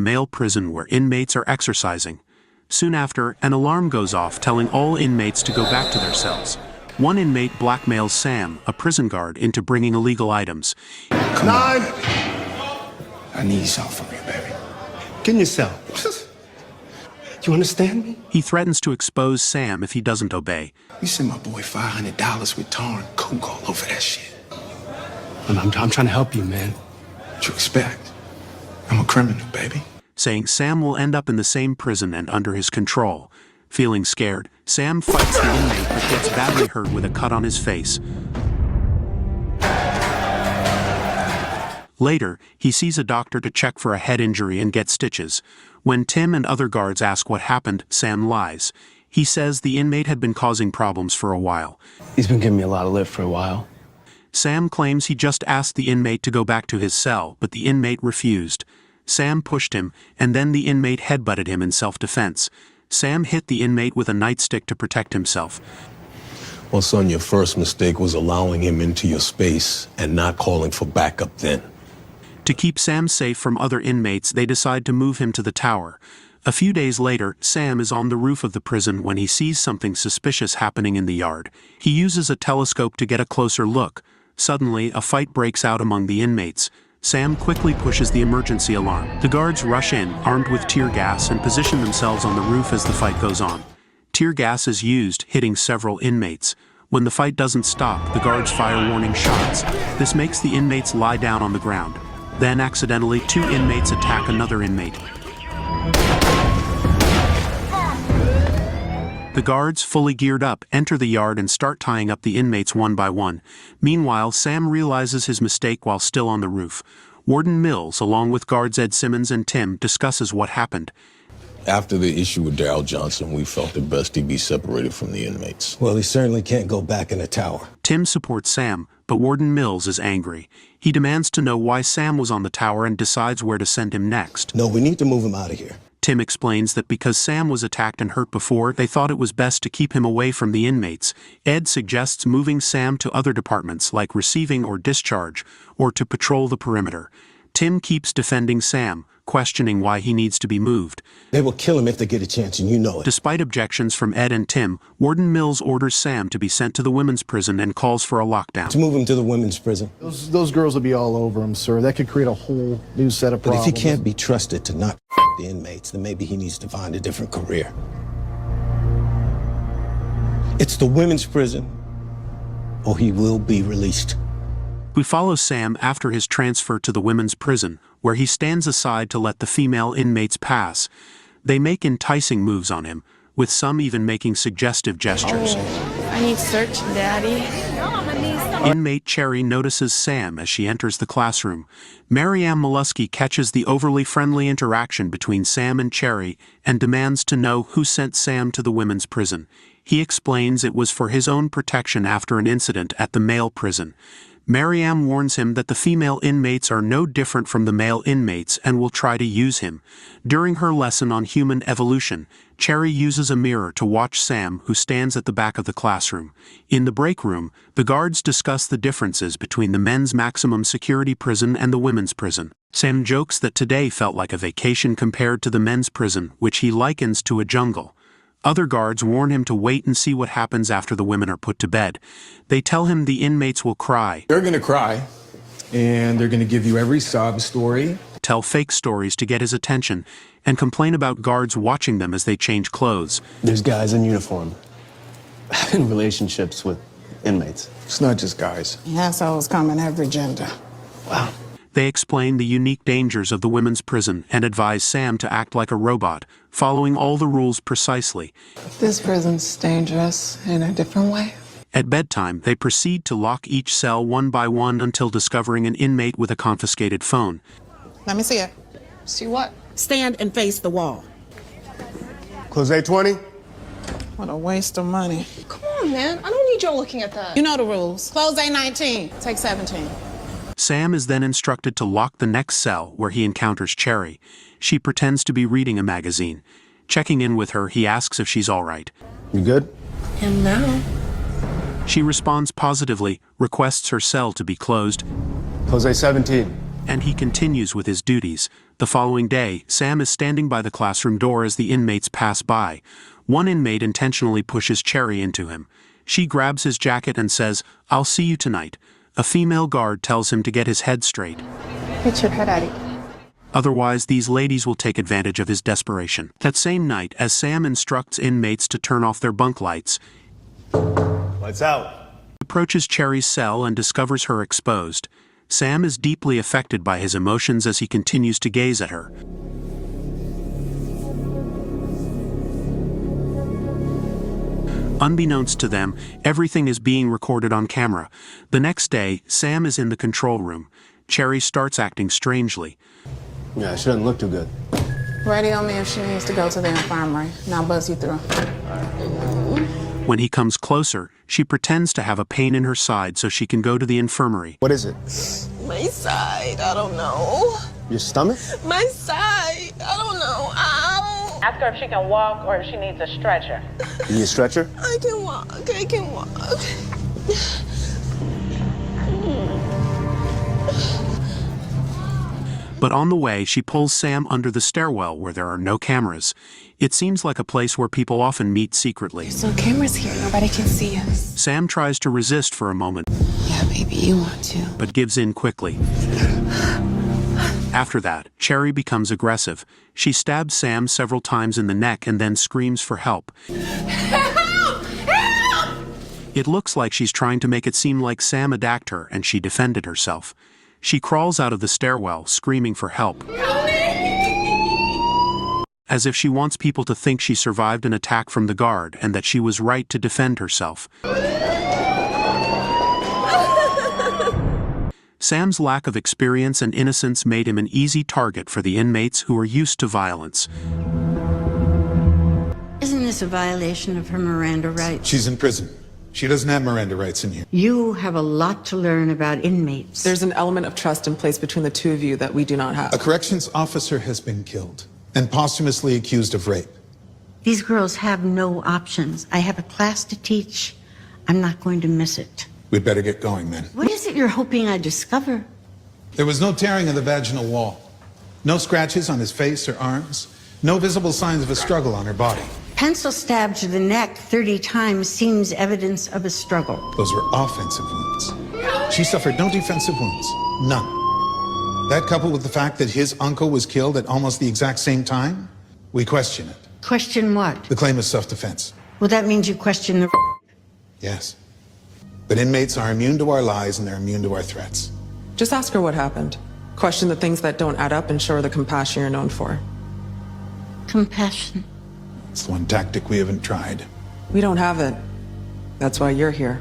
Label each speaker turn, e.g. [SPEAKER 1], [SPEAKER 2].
[SPEAKER 1] male prison where inmates are exercising. Soon after, an alarm goes off telling all inmates to go back to their cells. One inmate blackmails Sam, a prison guard, into bringing illegal items.
[SPEAKER 2] Come on. I need something from you, baby. Get in your cell. You understand me?
[SPEAKER 1] He threatens to expose Sam if he doesn't obey.
[SPEAKER 2] You sent my boy $500 with tar and coke all over that shit. I'm trying to help you, man. What you expect? I'm a criminal, baby.
[SPEAKER 1] Saying Sam will end up in the same prison and under his control. Feeling scared, Sam fights the inmate but gets badly hurt with a cut on his face. Later, he sees a doctor to check for a head injury and get stitches. When Tim and other guards ask what happened, Sam lies. He says the inmate had been causing problems for a while.
[SPEAKER 3] He's been giving me a lot of lip for a while.
[SPEAKER 1] Sam claims he just asked the inmate to go back to his cell, but the inmate refused. Sam pushed him, and then the inmate headbutted him in self-defense. Sam hit the inmate with a nightstick to protect himself.
[SPEAKER 4] Well, son, your first mistake was allowing him into your space and not calling for backup then.
[SPEAKER 1] To keep Sam safe from other inmates, they decide to move him to the tower. A few days later, Sam is on the roof of the prison when he sees something suspicious happening in the yard. He uses a telescope to get a closer look. Suddenly, a fight breaks out among the inmates. Sam quickly pushes the emergency alarm. The guards rush in, armed with tear gas, and position themselves on the roof as the fight goes on. Tear gas is used, hitting several inmates. When the fight doesn't stop, the guards fire warning shots. This makes the inmates lie down on the ground. Then, accidentally, two inmates attack another inmate. The guards, fully geared up, enter the yard and start tying up the inmates one by one. Meanwhile, Sam realizes his mistake while still on the roof. Warden Mills, along with guards Ed Simmons and Tim, discusses what happened.
[SPEAKER 4] After the issue with Darryl Johnson, we felt it best he be separated from the inmates.
[SPEAKER 5] Well, he certainly can't go back in the tower.
[SPEAKER 1] Tim supports Sam, but Warden Mills is angry. He demands to know why Sam was on the tower and decides where to send him next.
[SPEAKER 5] No, we need to move him out of here.
[SPEAKER 1] Tim explains that because Sam was attacked and hurt before, they thought it was best to keep him away from the inmates. Ed suggests moving Sam to other departments like receiving or discharge, or to patrol the perimeter. Tim keeps defending Sam, questioning why he needs to be moved.
[SPEAKER 5] They will kill him if they get a chance, and you know it.
[SPEAKER 1] Despite objections from Ed and Tim, Warden Mills orders Sam to be sent to the women's prison and calls for a lockdown.
[SPEAKER 5] To move him to the women's prison.
[SPEAKER 6] Those girls will be all over him, sir. That could create a whole new set of problems.
[SPEAKER 5] But if he can't be trusted to not the inmates, then maybe he needs to find a different career. It's the women's prison, or he will be released.
[SPEAKER 1] We follow Sam after his transfer to the women's prison, where he stands aside to let the female inmates pass. They make enticing moves on him, with some even making suggestive gestures.
[SPEAKER 7] Oh, I need search, Daddy.
[SPEAKER 1] Inmate Cherry notices Sam as she enters the classroom. Marianne Mollusky catches the overly friendly interaction between Sam and Cherry and demands to know who sent Sam to the women's prison. He explains it was for his own protection after an incident at the male prison. Mariam warns him that the female inmates are no different from the male inmates and will try to use him. During her lesson on human evolution, Cherry uses a mirror to watch Sam, who stands at the back of the classroom. In the break room, the guards discuss the differences between the men's maximum security prison and the women's prison. Sam jokes that today felt like a vacation compared to the men's prison, which he likens to a jungle. Other guards warn him to wait and see what happens after the women are put to bed. They tell him the inmates will cry.
[SPEAKER 2] They're gonna cry, and they're gonna give you every sob story.
[SPEAKER 1] Tell fake stories to get his attention, and complain about guards watching them as they change clothes.
[SPEAKER 3] There's guys in uniform having relationships with inmates.
[SPEAKER 2] It's not just guys.
[SPEAKER 8] Assholes come in every gender.
[SPEAKER 3] Wow.
[SPEAKER 1] They explain the unique dangers of the women's prison and advise Sam to act like a robot, following all the rules precisely.
[SPEAKER 8] This prison's dangerous in a different way.
[SPEAKER 1] At bedtime, they proceed to lock each cell one by one until discovering an inmate with a confiscated phone.
[SPEAKER 8] Let me see it.
[SPEAKER 7] See what?
[SPEAKER 8] Stand and face the wall.
[SPEAKER 2] Close A20.
[SPEAKER 8] What a waste of money.
[SPEAKER 7] Come on, man. I don't need y'all looking at that.
[SPEAKER 8] You know the rules. Close A19. Take 17.
[SPEAKER 1] Sam is then instructed to lock the next cell where he encounters Cherry. She pretends to be reading a magazine. Checking in with her, he asks if she's all right.
[SPEAKER 2] You good?
[SPEAKER 7] And now?
[SPEAKER 1] She responds positively, requests her cell to be closed,
[SPEAKER 2] Close A17.
[SPEAKER 1] and he continues with his duties. The following day, Sam is standing by the classroom door as the inmates pass by. One inmate intentionally pushes Cherry into him. She grabs his jacket and says, "I'll see you tonight." A female guard tells him to get his head straight.
[SPEAKER 7] Get your head out of here.
[SPEAKER 1] Otherwise, these ladies will take advantage of his desperation. That same night, as Sam instructs inmates to turn off their bunk lights,
[SPEAKER 9] Lights out.
[SPEAKER 1] he approaches Cherry's cell and discovers her exposed. Sam is deeply affected by his emotions as he continues to gaze at her. Unbeknownst to them, everything is being recorded on camera. The next day, Sam is in the control room. Cherry starts acting strangely.
[SPEAKER 3] Yeah, she doesn't look too good.
[SPEAKER 8] Radio me if she needs to go to the infirmary, and I'll buzz you through.
[SPEAKER 1] When he comes closer, she pretends to have a pain in her side so she can go to the infirmary.
[SPEAKER 3] What is it?
[SPEAKER 7] My side, I don't know.
[SPEAKER 3] Your stomach?
[SPEAKER 7] My side, I don't know. Ow.
[SPEAKER 10] Ask her if she can walk or if she needs a stretcher.
[SPEAKER 3] You need a stretcher?
[SPEAKER 7] I can walk, I can walk.
[SPEAKER 1] But on the way, she pulls Sam under the stairwell where there are no cameras. It seems like a place where people often meet secretly.
[SPEAKER 7] So cameras here, nobody can see us.
[SPEAKER 1] Sam tries to resist for a moment,
[SPEAKER 7] Yeah, baby, you want to.
[SPEAKER 1] but gives in quickly. After that, Cherry becomes aggressive. She stabs Sam several times in the neck and then screams for help.
[SPEAKER 7] Help! Help!
[SPEAKER 1] It looks like she's trying to make it seem like Sam attacked her and she defended herself. She crawls out of the stairwell, screaming for help, as if she wants people to think she survived an attack from the guard and that she was right to defend herself. Sam's lack of experience and innocence made him an easy target for the inmates who are used to violence.
[SPEAKER 11] Isn't this a violation of her Miranda rights?
[SPEAKER 9] She's in prison. She doesn't have Miranda rights in here.
[SPEAKER 11] You have a lot to learn about inmates.
[SPEAKER 8] There's an element of trust in place between the two of you that we do not have.
[SPEAKER 9] A corrections officer has been killed and posthumously accused of rape.
[SPEAKER 11] These girls have no options. I have a class to teach. I'm not going to miss it.
[SPEAKER 9] We'd better get going, men.
[SPEAKER 11] What is it you're hoping I discover?
[SPEAKER 9] There was no tearing of the vaginal wall. No scratches on his face or arms. No visible signs of a struggle on her body.
[SPEAKER 11] Pencil stab to the neck 30 times seems evidence of a struggle.
[SPEAKER 9] Those were offensive wounds. She suffered no defensive wounds. None. That coupled with the fact that his uncle was killed at almost the exact same time, we question it.
[SPEAKER 11] Question what?
[SPEAKER 9] The claim is self-defense.
[SPEAKER 11] Well, that means you question the...
[SPEAKER 9] Yes. But inmates are immune to our lies and they're immune to our threats.
[SPEAKER 8] Just ask her what happened. Question the things that don't add up and show her the compassion you're known for.
[SPEAKER 11] Compassion.
[SPEAKER 9] It's the one tactic we haven't tried.
[SPEAKER 8] We don't have it. That's why you're here.